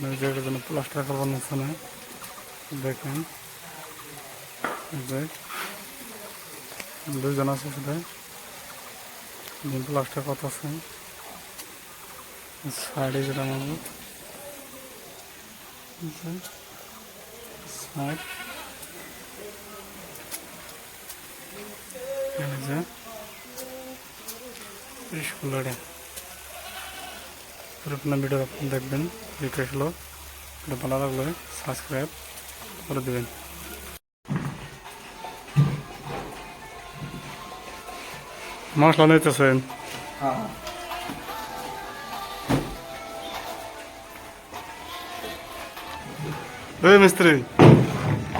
যেটার জন্য প্লাস্টার করবার নিচ্ছে না দেখেন যে দুজন আছে সেটা প্লাস্টার কত আছে সাইডে যেটা আমাদের সাইড যে স্কুলের পুরো ভিডিও আপনি দেখবেন রিকোয়েস্ট হলো এটা ভালো লাগলে সাবস্ক্রাইব করে দেবেন। মশলা নিতেছেন ওই মিস্ত্রি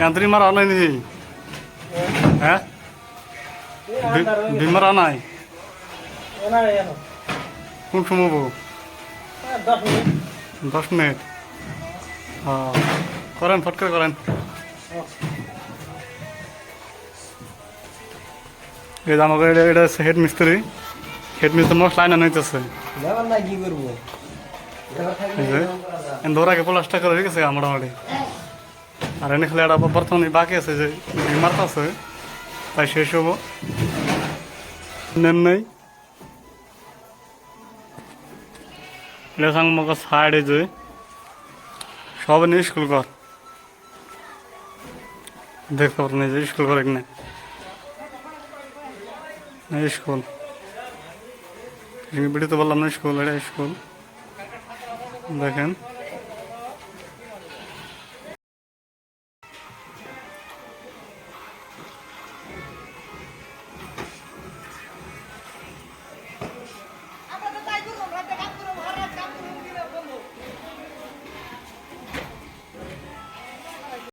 এন্ত্রি মারা নাই নি হ্যাঁ বিমারা নাই কোন সময় 10 মিনিট করেন ফট করে করেন এই যে আমাকে এটা হচ্ছে হেড মিস্ত্রি মশলা আইনা নিতেছে ধরাকে প্লাস্টার করে হয়ে গেছে মোটামুটি আর এনে খেলে একটা বর্তমানে বাকি আছে যে মারতে আছে তাই শেষ হবো নেন নেই এটা আমাকে সাইডে যে সব নিয়ে স্কুল কর দেখতে পারেন যে স্কুল করে কিনা স্কুল ভিডিওতে বললাম না স্কুল এটা স্কুল দেখেন